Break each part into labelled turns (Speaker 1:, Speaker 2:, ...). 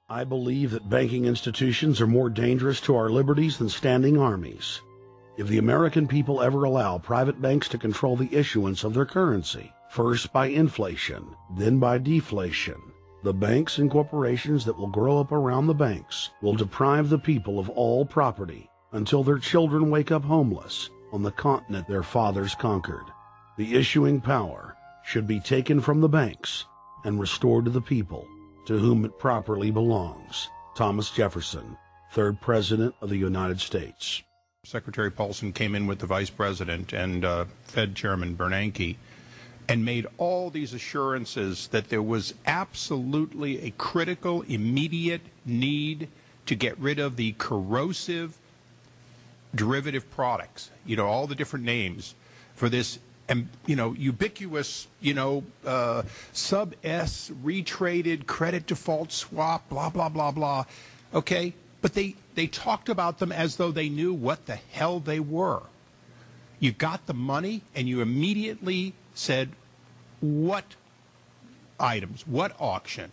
Speaker 1: I believe that banking institutions are more dangerous to our liberties than standing armies. If the American people ever allow private banks to control the issuance of their currency, first by inflation, then by deflation, the banks and corporations that will grow up around the banks will deprive the people of all property until their children wake up homeless on the continent their fathers conquered. The issuing power should be taken from the banks and restored to the people, to whom it properly belongs. Thomas Jefferson, 3rd President of the United States.
Speaker 2: Secretary Paulson came in with the Vice President and Fed Chairman Bernanke and made all these assurances that there was absolutely a critical, immediate need to get rid of the corrosive derivative products, all the different names for this, ubiquitous, sub-S retraded credit default swap, blah, blah, blah, blah. Okay? But they talked about them as though they knew what the hell they were. You got the money and you immediately said, what items, what auction?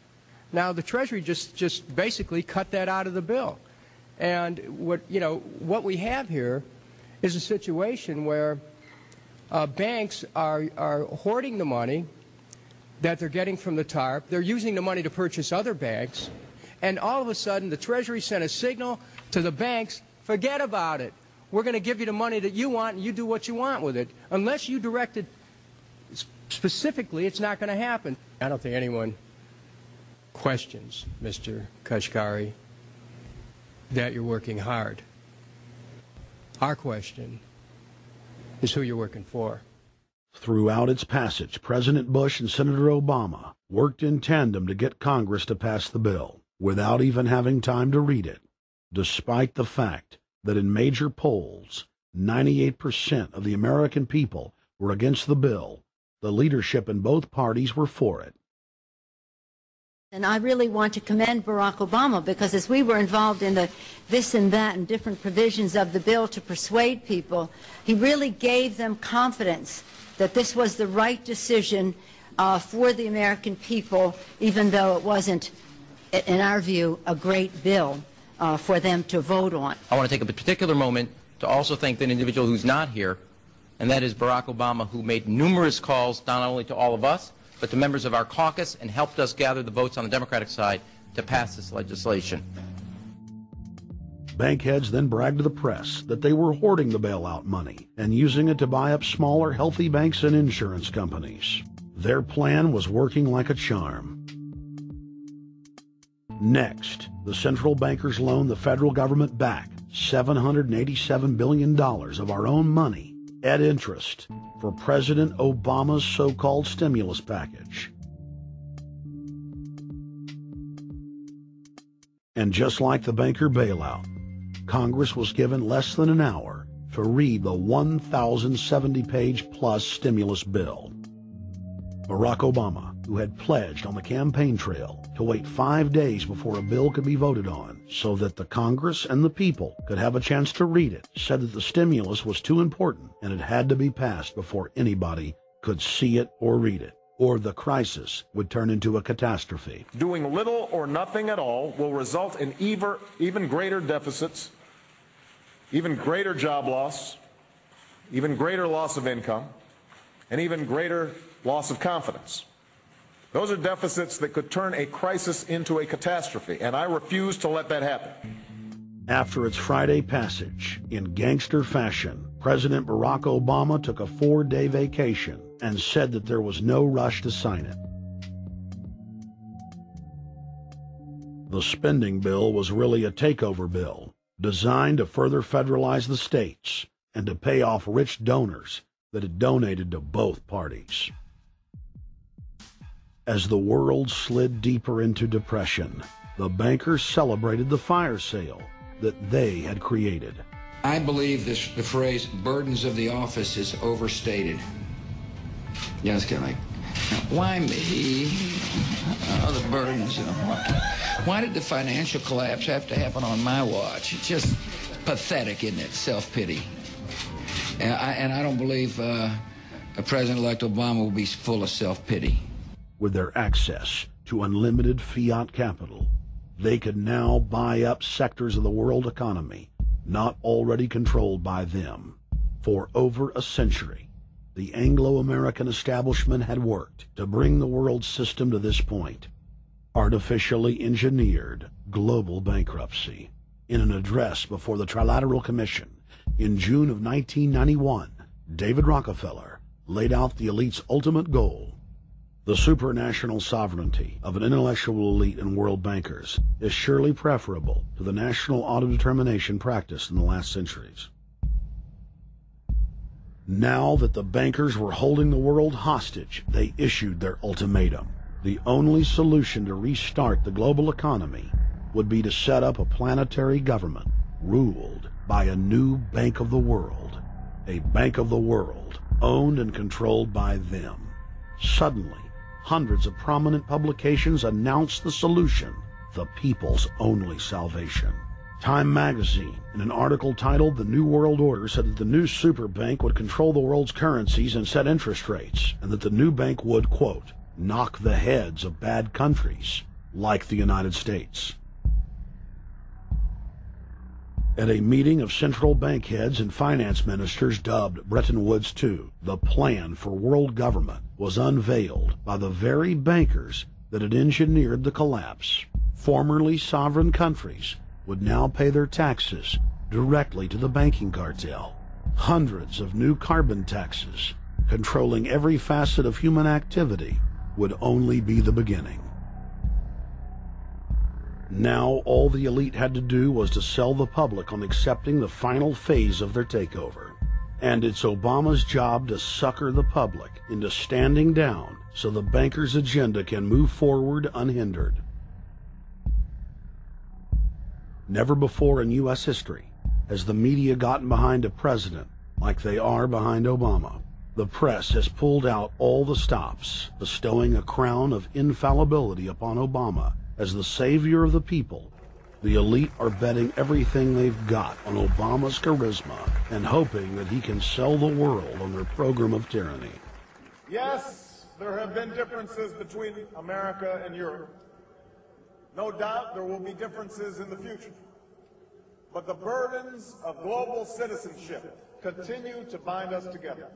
Speaker 3: Now, the Treasury just basically cut that out of the bill. And what we have here is a situation where banks are hoarding the money that they're getting from the TARP. They're using the money to purchase other banks. And all of a sudden, the Treasury sent a signal to the banks, forget about it. We're going to give you the money that you want, and you do what you want with it. Unless you direct it specifically, it's not going to happen. I don't think anyone questions, Mr. Kashkari, that you're working hard. Our question is who you're working for.
Speaker 1: Throughout its passage, President Bush and Senator Obama worked in tandem to get Congress to pass the bill, without even having time to read it, despite the fact that in major polls, 98% of the American people were against the bill. The leadership in both parties were for it.
Speaker 4: And I really want to commend Barack Obama, because as we were involved in the this and that and different provisions of the bill to persuade people, he really gave them confidence that this was the right decision for the American people, even though it wasn't, in our view, a great bill for them to vote on.
Speaker 5: I want to take a particular moment to also thank an individual who's not here, and that is Barack Obama, who made numerous calls not only to all of us, but to members of our caucus, and helped us gather the votes on the Democratic side to pass this legislation.
Speaker 1: Bank heads then bragged to the press that they were hoarding the bailout money and using it to buy up smaller, healthy banks and insurance companies. Their plan was working like a charm. Next, the central bankers loaned the federal government back $787 billion of our own money at interest for President Obama's so-called stimulus package. And just like the banker bailout, Congress was given less than an hour to read the 1,070-page plus stimulus bill. Barack Obama, who had pledged on the campaign trail to wait 5 days before a bill could be voted on so that the Congress and the people could have a chance to read it, said that the stimulus was too important and it had to be passed before anybody could see it or read it, or the crisis would turn into a catastrophe.
Speaker 6: Doing little or nothing at all will result in even greater deficits, even greater job loss, even greater loss of income, and even greater loss of confidence. Those are deficits that could turn a crisis into a catastrophe, and I refuse to let that happen.
Speaker 1: After its Friday passage, in gangster fashion, President Barack Obama took a 4-day vacation and said that there was no rush to sign it. The spending bill was really a takeover bill, designed to further federalize the states and to pay off rich donors that had donated to both parties. As the world slid deeper into depression, the bankers celebrated the fire sale that they had created.
Speaker 7: I believe the phrase burdens of the office is overstated. Yeah, it's kind of like, why me? Oh, the burdens. Why did the financial collapse have to happen on my watch? It's just pathetic, isn't it? Self-pity. And I don't believe President-elect Obama will be full of self-pity.
Speaker 1: With their access to unlimited fiat capital, the bankers celebrated the fire sale that they had created. As the world slid deeper into depression, the bankers celebrated the fire sale that they had created. Why did the financial collapse have to happen on my watch? It's just pathetic, isn't it? Self-pity. With their access to unlimited fiat capital, They could now buy up sectors of the world economy not already controlled by them. For over a century, the Anglo-American establishment had worked to bring the world system to this point. Artificially engineered global bankruptcy. In an address before the Trilateral Commission in June of 1991, David Rockefeller laid out the elite's ultimate goal. The supranational sovereignty of an intellectual elite and world bankers is surely preferable to the national autodetermination practiced in the last centuries. Now that the bankers were holding the world hostage, they issued their ultimatum. The only solution to restart the global economy would be to set up a planetary government ruled by a new Bank of the World, a Bank of the World owned and controlled by them. Suddenly, hundreds of prominent publications announced the solution, the people's only salvation. Time magazine, in an article titled "The New World Order," said that the new super bank would control the world's currencies and set interest rates, and that the new bank would, quote, knock the heads of bad countries like the United States. At a meeting of central bank heads and finance ministers dubbed Bretton Woods II, the plan for world government was unveiled by the very bankers that had engineered the collapse. Formerly sovereign countries would now pay their taxes directly to the banking cartel. Hundreds of new carbon taxes, controlling every facet of human activity, would only be the beginning. Now all the elite had to do was to sell the public on accepting the final phase of their takeover. And it's Obama's job to sucker the public into standing down so the bankers' agenda can move forward unhindered. Never before in U.S. history has the media gotten behind a president like they are behind Obama. The press has pulled out all the stops, bestowing a crown of infallibility upon Obama as the savior of the people. The elite are betting everything they've got on Obama's charisma and hoping that he can sell the world on their program of tyranny.
Speaker 6: Yes, there have been differences between America and Europe. No doubt there will be differences in the future. But the burdens of global citizenship continue to bind us together.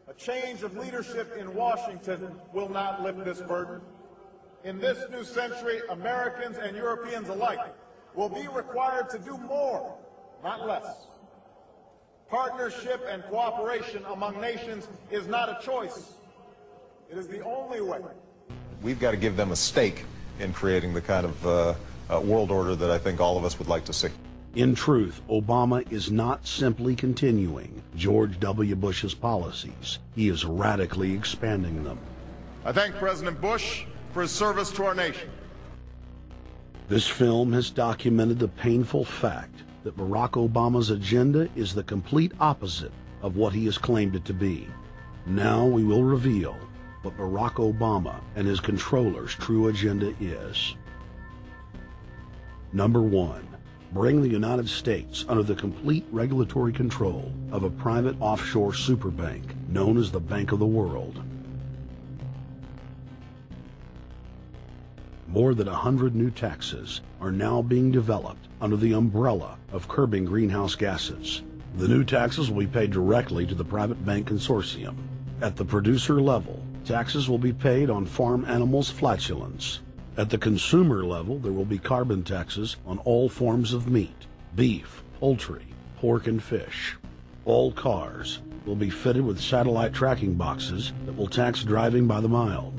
Speaker 6: A change of leadership in Washington will not lift this burden. In this new century, Americans and Europeans alike will be required to do more, not less. Partnership and cooperation among nations is not a choice. It is the only way.
Speaker 8: We've got to give them a stake in creating the kind of world order that I think all of us would like to see.
Speaker 1: In truth, Obama is not simply continuing George W. Bush's policies. He is radically expanding them.
Speaker 6: I thank President Bush for his service to our nation.
Speaker 1: This film has documented the painful fact that Barack Obama's agenda is the complete opposite of what he has claimed it to be. Now we will reveal what Barack Obama and his controllers' true agenda is. Number 1. Bring the United States under the complete regulatory control of a private offshore superbank known as the Bank of the World. More than 100 new taxes are now being developed under the umbrella of curbing greenhouse gases. The new taxes will be paid directly to the private bank consortium. At the producer level, taxes will be paid on farm animals' flatulence. At the consumer level, there will be carbon taxes on all forms of meat, beef, poultry, pork, and fish. All cars will be fitted with satellite tracking boxes that will tax driving by the mile.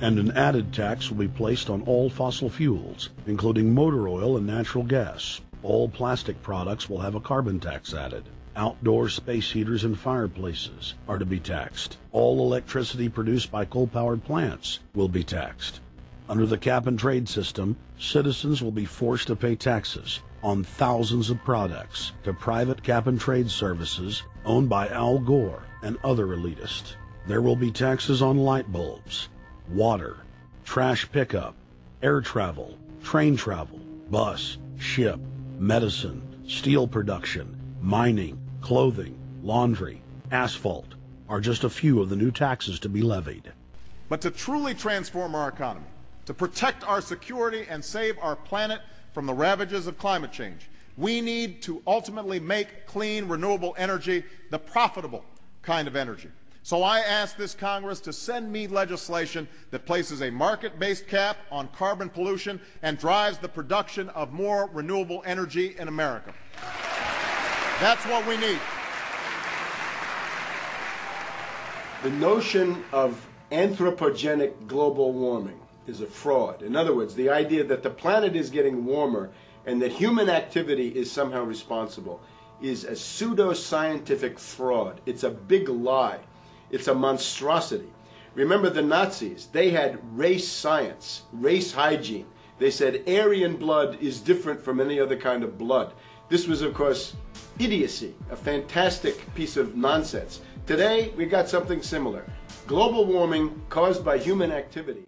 Speaker 1: And an added tax will be placed on all fossil fuels, including motor oil and natural gas. All plastic products will have a carbon tax added. Outdoor space heaters and fireplaces are to be taxed. All electricity produced by coal-powered plants will be taxed. Under the cap-and-trade system, citizens will be forced to pay taxes on thousands of products to private cap-and-trade services owned by Al Gore and other elitists. There will be taxes on light bulbs, water, trash pickup, air travel, train travel, bus, ship, medicine, steel production, mining, clothing, laundry, asphalt are just a few of the new taxes to be levied.
Speaker 6: But to truly transform our economy, to protect our security and save our planet from the ravages of climate change. We need to ultimately make clean, renewable energy the profitable kind of energy. So I ask this Congress to send me legislation that places a market-based cap on carbon pollution and drives the production of more renewable energy in America. That's what we need.
Speaker 9: The notion of anthropogenic global warming is a fraud. In other words, the idea that the planet is getting warmer and that human activity is somehow responsible is a pseudo-scientific fraud. It's a big lie. It's a monstrosity. Remember the Nazis, they had race science, race hygiene. They said Aryan blood is different from any other kind of blood. This was, of course, idiocy, a fantastic piece of nonsense. Today, we got something similar. Global warming caused by human activity.